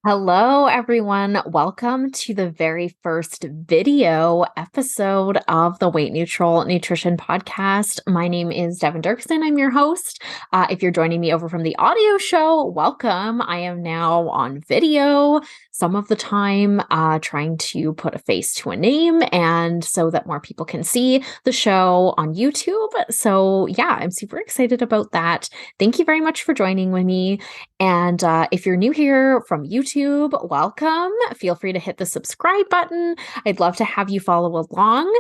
Hello, everyone. Welcome to the very first video episode of the Weight Neutral Nutrition Podcast. My name is Devin Dirksen. I'm your host. If you're joining me over from the audio show, welcome. I am now on video some of the time, trying to put a face to a name and so that more people can see the show on YouTube. So, yeah, I'm super excited about that. Thank you very much for joining with me. And if you're new here from YouTube, welcome. Feel free to hit the subscribe button. I'd love to have you follow along.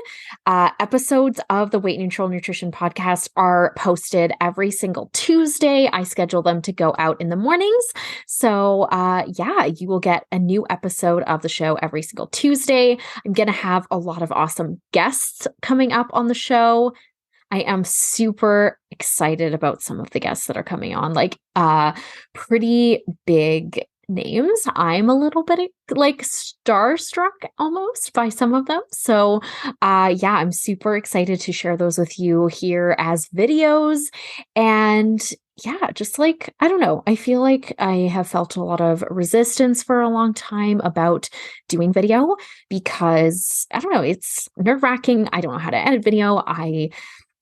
Episodes of the Weight Neutral Nutrition Podcast are posted every single Tuesday. I schedule them to go out in the mornings. So yeah, you will get a new episode of the show every single Tuesday. I'm going to have a lot of awesome guests coming up on the show. I am super excited about some of the guests that are coming on, like pretty big names. I'm a little bit like starstruck almost by some of them. So yeah, I'm super excited to share those with you here as videos. And yeah, just like, I don't know, I feel like I have felt a lot of resistance for a long time about doing video because I don't know, it's nerve-wracking. I don't know how to edit video.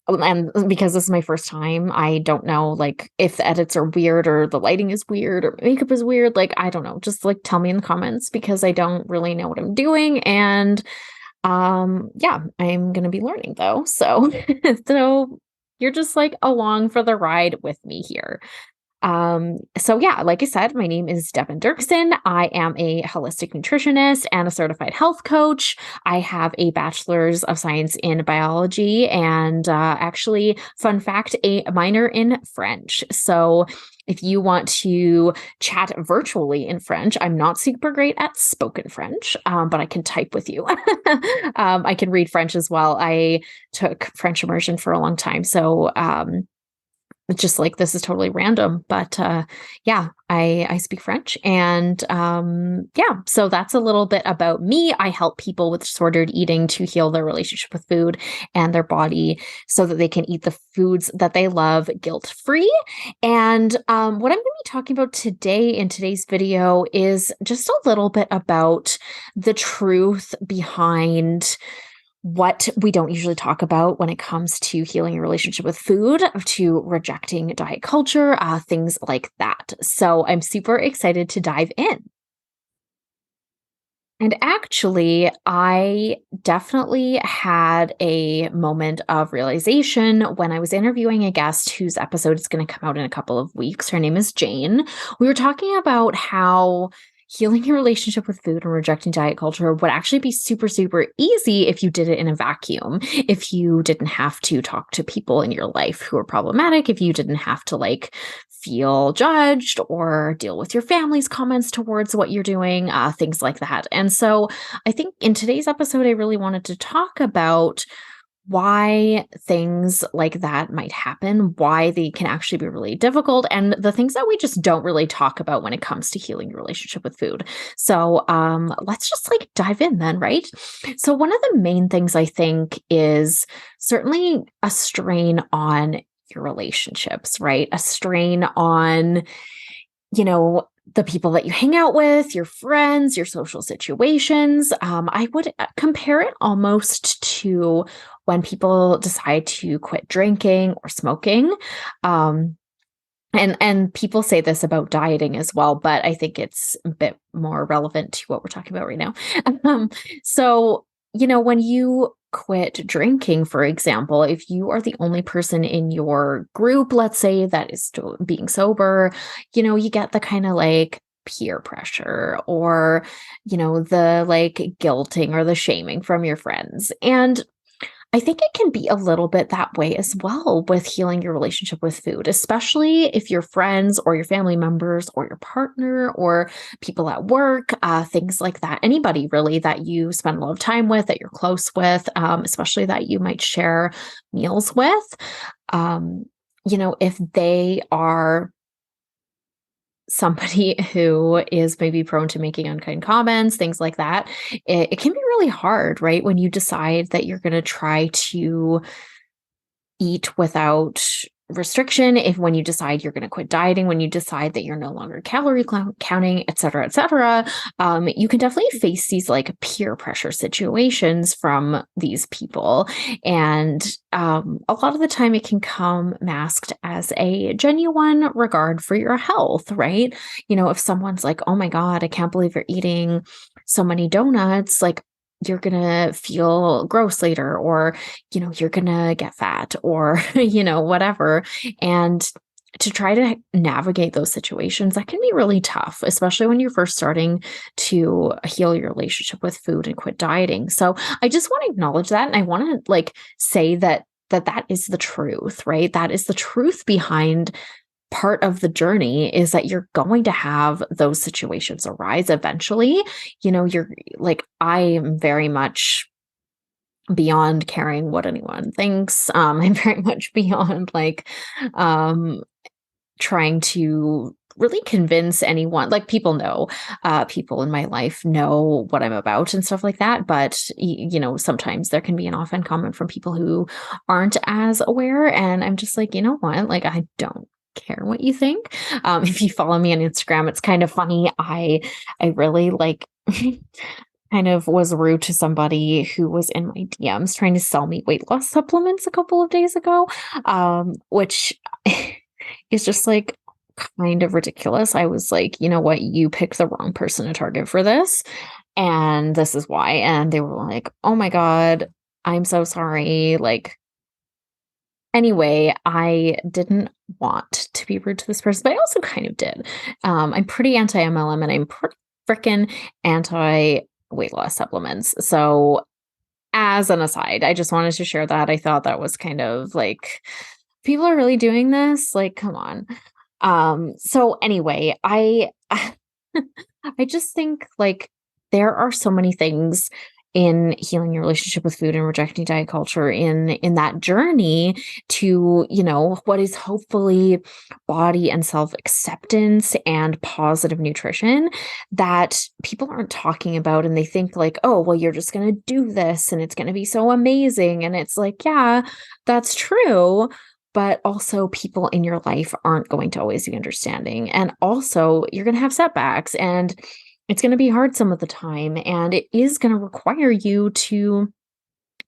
And because this is my first time, I don't know, like, if the edits are weird or the lighting is weird or makeup is weird. Like, I don't know. Just like tell me in the comments because I don't really know what I'm doing. And yeah, I'm gonna be learning though. So so you're just like along for the ride with me here. So yeah, like I said, my name is Devin Dirksen. I am a holistic nutritionist and a certified health coach. I have a bachelor's of science in biology and actually, fun fact, a minor in French. So if you want to chat virtually in French, I'm not super great at spoken French, but I can type with you. I can read French as well. I took French immersion for a long time. So it's just like this is totally random, but yeah, I speak French, and yeah, so that's a little bit about me. I help people with disordered eating to heal their relationship with food and their body, so that they can eat the foods that they love guilt free. And what I'm going to be talking about today in today's video is just a little bit about the truth behind what we don't usually talk about when it comes to healing your relationship with food, to rejecting diet culture, things like that. So I'm super excited to dive in. And actually, I definitely had a moment of realization when I was interviewing a guest whose episode is going to come out in a couple of weeks. Her name is Jane. We were talking about how healing your relationship with food and rejecting diet culture would actually be super, super easy if you did it in a vacuum, if you didn't have to talk to people in your life who are problematic, if you didn't have to like feel judged or deal with your family's comments towards what you're doing, things like that. And so I think in today's episode, I really wanted to talk about why things like that might happen, why they can actually be really difficult, and the things that we just don't really talk about when it comes to healing your relationship with food. So let's just like dive in then, right? So one of the main things I think is certainly a strain on your relationships, right? A strain on, the people that you hang out with, your friends, your social situations. I would compare it almost to when people decide to quit drinking or smoking. And people say this about dieting as well, but I think it's a bit more relevant to what we're talking about right now. So, when you quit drinking, for example, if you are the only person in your group, let's say, that is still being sober, you get the kind of like peer pressure or, the like guilting or the shaming from your friends. And I think it can be a little bit that way as well with healing your relationship with food, especially if your friends or your family members or your partner or people at work, things like that. Anybody really that you spend a lot of time with, that you're close with, especially that you might share meals with. If they are somebody who is maybe prone to making unkind comments, things like that, it can be really hard, right? When you decide that you're going to try to eat without restriction, if when you decide you're going to quit dieting, when you decide that you're no longer calorie counting, et cetera, you can definitely face these like peer pressure situations from these people. And a lot of the time it can come masked as a genuine regard for your health, right? If someone's like, oh my God, I can't believe you're eating so many donuts, like, you're going to feel gross later, or, you're going to get fat, or, whatever. And to try to navigate those situations, that can be really tough, especially when you're first starting to heal your relationship with food and quit dieting. So I just want to acknowledge that. And I want to like say that is the truth, right? That is the truth behind part of the journey, is that you're going to have those situations arise eventually. You're like, I am very much beyond caring what anyone thinks. I'm very much beyond like trying to really convince anyone. Like, people know, people in my life know what I'm about and stuff like that. But, sometimes there can be an often comment from people who aren't as aware. And I'm just like, you know what? Like, I don't care what you think. If you follow me on Instagram, it's kind of funny. I really like kind of was rude to somebody who was in my DMs trying to sell me weight loss supplements a couple of days ago, which is just like kind of ridiculous. I was like, you know what? You picked the wrong person to target for this. And this is why. And they were like, oh my God, I'm so sorry. Like, anyway, I didn't want to be rude to this person, but I also kind of did. I'm pretty anti MLM, and I'm pretty freaking anti weight loss supplements. So, as an aside, I just wanted to share that. I thought that was kind of like, people are really doing this. Like, come on. So anyway, I I just think like there are so many things in healing your relationship with food and rejecting diet culture in that journey to, what is hopefully body and self-acceptance and positive nutrition, that people aren't talking about. And they think like, oh, well, you're just going to do this and it's going to be so amazing. And it's like, yeah, that's true. But also, people in your life aren't going to always be understanding. And also, you're going to have setbacks, and it's going to be hard some of the time. And it is going to require you to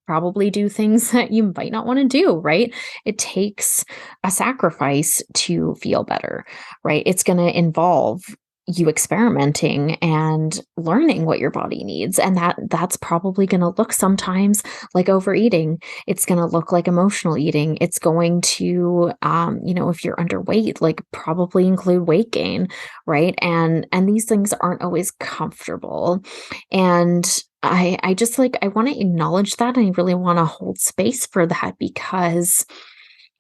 probably do things that you might not want to do, right? It takes a sacrifice to feel better, right? It's going to involve you experimenting and learning what your body needs, and that's probably going to look sometimes like overeating. It's going to look like emotional eating. It's going to if you're underweight, like probably include weight gain, right? And these things aren't always comfortable. And I just like, I want to acknowledge that. And I really want to hold space for that, because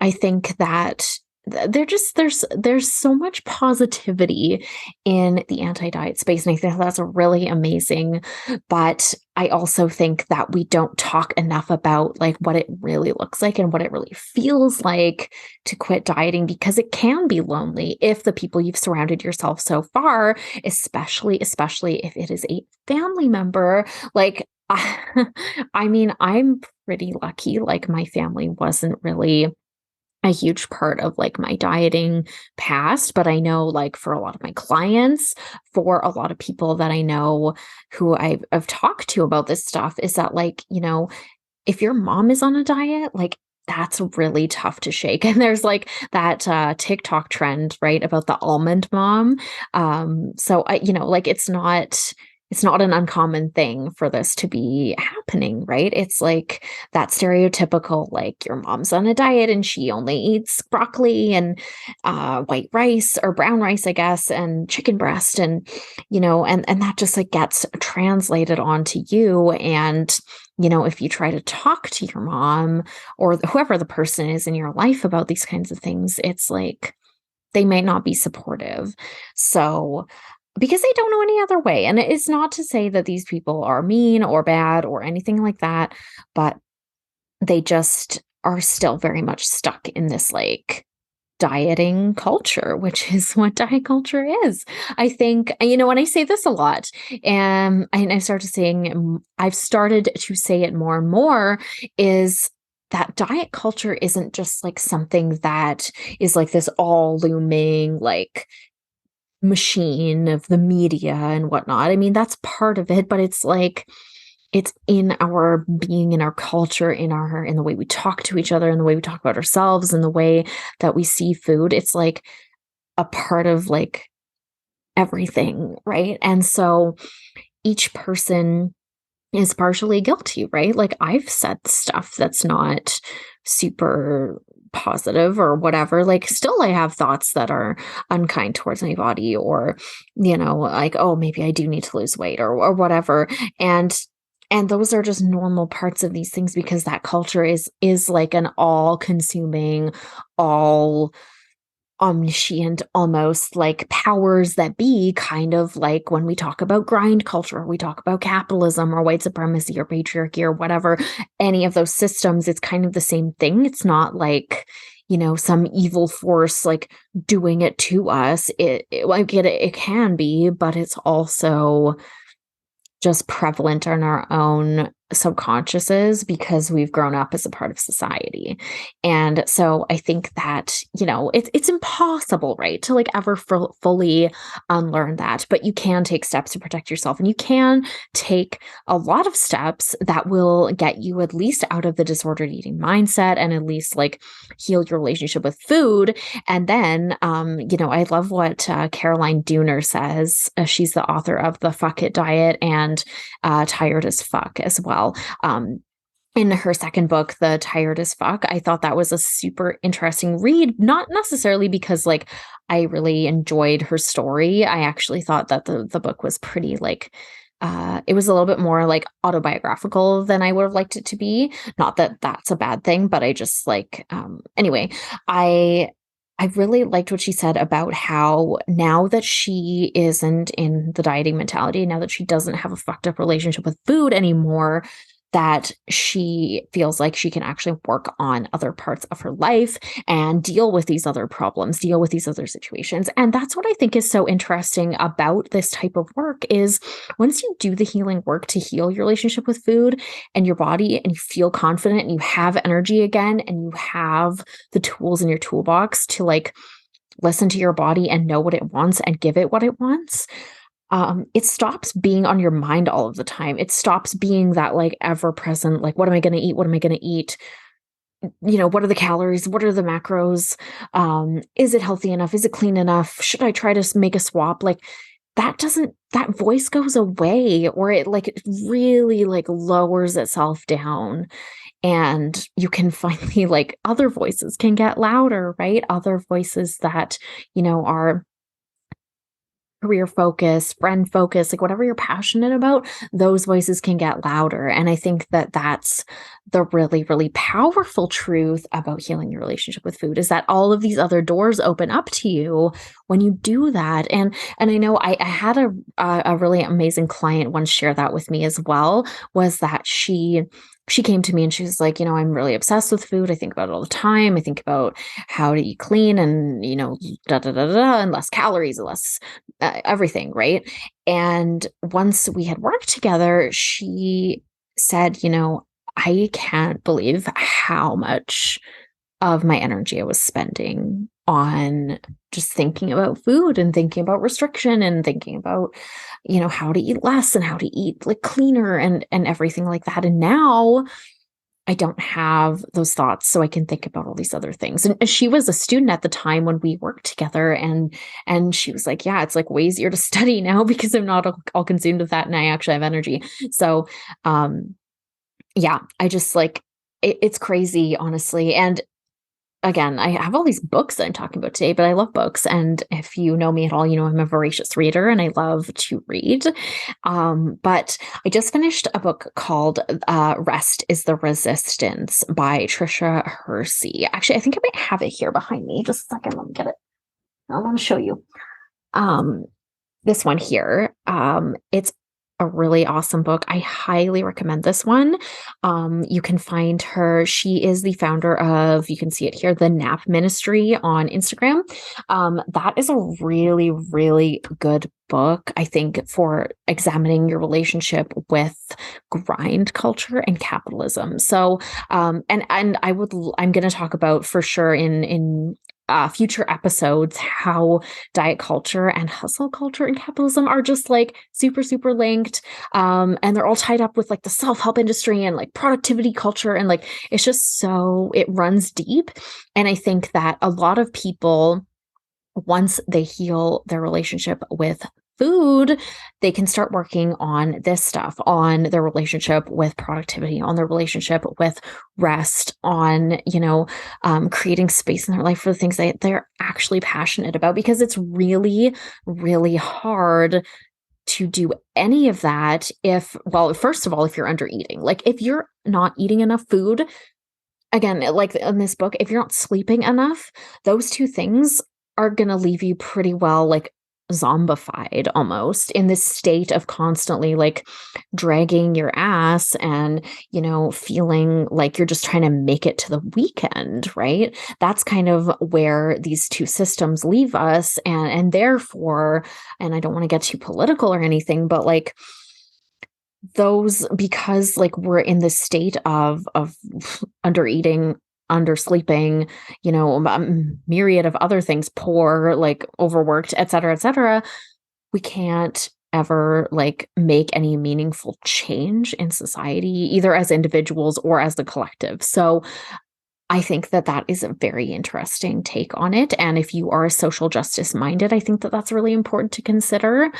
I think that there's so much positivity in the anti-diet space. And I think that's really amazing. But I also think that we don't talk enough about like what it really looks like and what it really feels like to quit dieting, because it can be lonely if the people you've surrounded yourself so far, especially if it is a family member, like, I mean, I'm pretty lucky. Like, my family wasn't really a huge part of like my dieting past, but I know like for a lot of my clients, for a lot of people that I know who I've talked to about this stuff, is that like, if your mom is on a diet, like, that's really tough to shake. And there's like that TikTok trend, right, about the almond mom. So I, like, it's not an uncommon thing for this to be happening, right? It's like that stereotypical, like, your mom's on a diet and she only eats broccoli and white rice, or brown rice, I guess, and chicken breast. And, and that just like gets translated onto you. And, if you try to talk to your mom or whoever the person is in your life about these kinds of things, it's like they might not be supportive. So, because they don't know any other way. And it's not to say that these people are mean or bad or anything like that, but they just are still very much stuck in this like dieting culture, which is what diet culture is. I think, and I say this a lot, and I've started to say it more and more, is that diet culture isn't just like something that is like this all looming, like machine of the media and whatnot. I mean, that's part of it, but it's like it's in our being, in our culture, in the way we talk to each other, in the way we talk about ourselves, in the way that we see food. It's like a part of like everything, right? And so each person is partially guilty, right? Like I've said stuff that's not super positive or whatever. Like still I have thoughts that are unkind towards my body, or, like, oh, maybe I do need to lose weight or whatever. And those are just normal parts of these things, because that culture is like an all consuming, all omniscient, almost like powers that be, kind of like when we talk about grind culture, or we talk about capitalism or white supremacy or patriarchy or whatever, any of those systems, it's kind of the same thing. It's not like, some evil force like doing it to us. It can be, but it's also just prevalent in our own subconsciouses because we've grown up as a part of society. And so I think that, it's impossible, right, to like ever fully unlearn that, but you can take steps to protect yourself, and you can take a lot of steps that will get you at least out of the disordered eating mindset, and at least like heal your relationship with food. And then, I love what Caroline Dooner says. She's the author of The Fuck It Diet and Tired as Fuck as well. In her second book, The Tired as Fuck, I thought that was a super interesting read, not necessarily because like I really enjoyed her story. I actually thought that the book was pretty like it was a little bit more like autobiographical than I would have liked it to be. Not that that's a bad thing, but I just like anyway, I really liked what she said about how now that she isn't in the dieting mentality, now that she doesn't have a fucked up relationship with food anymore, that she feels like she can actually work on other parts of her life and deal with these other problems, deal with these other situations. And that's what I think is so interesting about this type of work is once you do the healing work to heal your relationship with food and your body, and you feel confident and you have energy again, and you have the tools in your toolbox to like listen to your body and know what it wants and give it what it wants, it stops being on your mind all of the time. It stops being that like ever present, like, what am I going to eat? What am I going to eat? What are the calories? What are the macros? Is it healthy enough? Is it clean enough? Should I try to make a swap? Like that voice goes away, or it really like lowers itself down. And you can finally like other voices can get louder, right? Other voices that, are career focus, friend focus, like whatever you're passionate about, those voices can get louder. And I think that that's the really, really powerful truth about healing your relationship with food, is that all of these other doors open up to you when you do that. And I know I had a really amazing client once share that with me as well, was that she came to me and she was like, I'm really obsessed with food. I think about it all the time. I think about how to eat clean and, da da da da, and less calories and less everything, right? And once we had worked together, she said, I can't believe how much of my energy I was spending on just thinking about food and thinking about restriction and thinking about, how to eat less and how to eat like cleaner and everything like that. And now I don't have those thoughts, so I can think about all these other things. And she was a student at the time when we worked together, and she was like, yeah, it's like way easier to study now because I'm not all consumed with that, and I actually have energy. So yeah, I just like it's crazy, honestly. And again, I have all these books that I'm talking about today, but I love books. And if you know me at all, I'm a voracious reader and I love to read. But I just finished a book called Rest is the Resistance by Tricia Hersey. Actually, I think I might have it here behind me. Just a second, let me get it. I want to show you. This one here. It's a really awesome book. I highly recommend this one. You can find her. She is the founder of, you can see it here, the Nap Ministry on Instagram. That is a really, really good book, I think, for examining your relationship with grind culture and capitalism. So, I'm going to talk about for sure in future episodes how diet culture and hustle culture and capitalism are just like super, super linked. And they're all tied up with like the self-help industry and like productivity culture. And like, it's just so, it runs deep. And I think that a lot of people, once they heal their relationship with food, they can start working on this stuff, on their relationship with productivity, on their relationship with rest, on, creating space in their life for the things that they're actually passionate about, because it's really, really hard to do any of that first of all, if you're under eating, like if you're not eating enough food, again, like in this book, if you're not sleeping enough, those two things are going to leave you pretty well, like zombified almost in this state of constantly like dragging your ass and, feeling like you're just trying to make it to the weekend, right? That's kind of where these two systems leave us. And therefore, and I don't want to get too political or anything, but like, those, because like we're in this state of under eating, under sleeping, myriad of other things, poor, like overworked, et cetera, we can't ever like make any meaningful change in society, either as individuals or as the collective. So I think that that is a very interesting take on it. And if you are social justice minded, I think that that's really important to consider.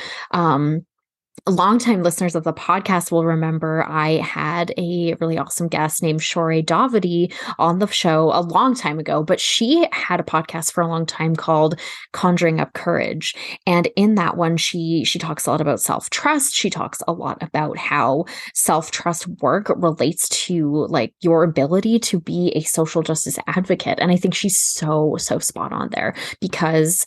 Longtime listeners of the podcast will remember I had a really awesome guest named Shore Davidi on the show a long time ago, but she had a podcast for a long time called Conjuring Up Courage. And in that one, she talks a lot about self-trust. She talks a lot about how self-trust work relates to like your ability to be a social justice advocate. And I think she's so, so spot on there, because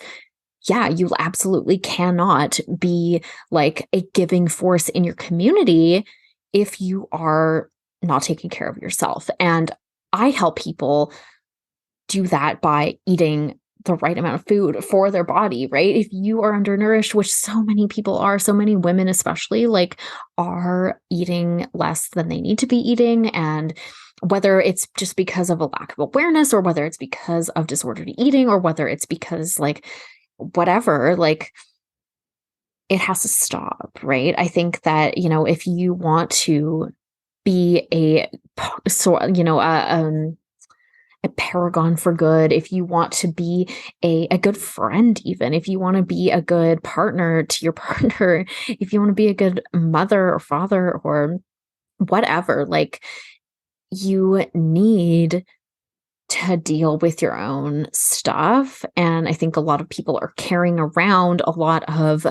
yeah, you absolutely cannot be like a giving force in your community if you are not taking care of yourself. And I help people do that by eating the right amount of food for their body, right? If you are undernourished, which so many people are, so many women especially, like are eating less than they need to be eating. And whether it's just because of a lack of awareness, or whether it's because of disordered eating, or whether it's because like whatever, like it has to stop, right? I think that, if you want to be a paragon for good, if you want to be a good friend, even if you want to be a good partner to your partner, if you want to be a good mother or father or whatever, like you need to deal with your own stuff. And I think a lot of people are carrying around a lot of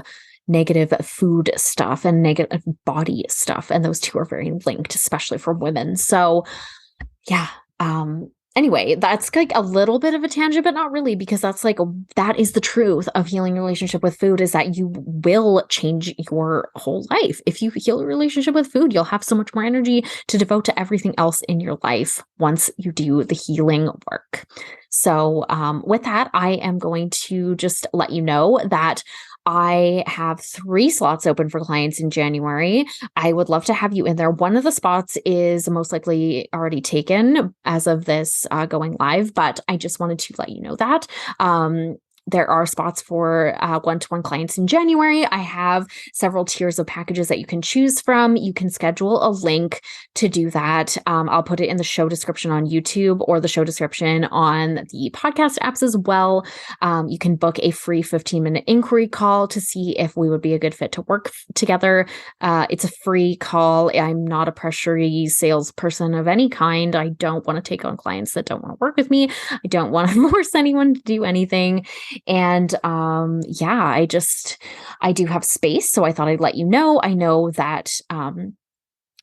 negative food stuff and negative body stuff. And those two are very linked, especially for women. So yeah. Anyway, that's like a little bit of a tangent, but not really, because that is the truth of healing your relationship with food, is that you will change your whole life. If you heal your relationship with food, you'll have so much more energy to devote to everything else in your life once you do the healing work. So with that, I am going to just let you know that I have 3 slots open for clients in January. I would love to have you in there. One of the spots is most likely already taken as of this going live, but I just wanted to let you know that. There are spots for one-to-one clients in January. I have several tiers of packages that you can choose from. You can schedule a link to do that. I'll put it in the show description on YouTube, or the show description on the podcast apps as well. You can book a free 15-minute inquiry call to see if we would be a good fit to work together. It's a free call. I'm not a pressury salesperson of any kind. I don't want to take on clients that don't want to work with me. I don't want to force anyone to do anything. And I do have space, so I thought I'd let you know. I know that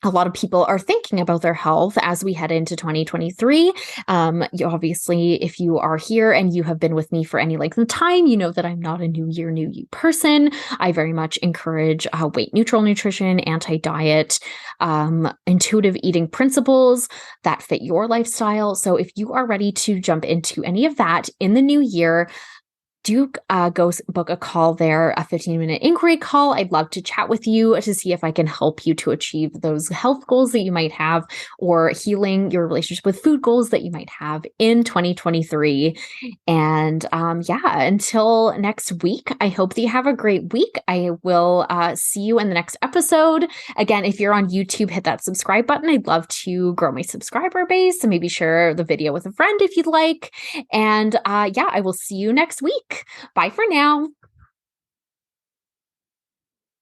a lot of people are thinking about their health as we head into 2023. Obviously, if you are here and you have been with me for any length of time, you know that I'm not a new year, new you person. I very much encourage weight neutral nutrition, anti-diet, intuitive eating principles that fit your lifestyle. So if you are ready to jump into any of that in the new year, do go book a call there, a 15-minute inquiry call. I'd love to chat with you to see if I can help you to achieve those health goals that you might have, or healing your relationship with food goals that you might have in 2023. And until next week, I hope that you have a great week. I will see you in the next episode. Again, if you're on YouTube, hit that subscribe button. I'd love to grow my subscriber base, and maybe share the video with a friend if you'd like. And I will see you next week. Bye for now.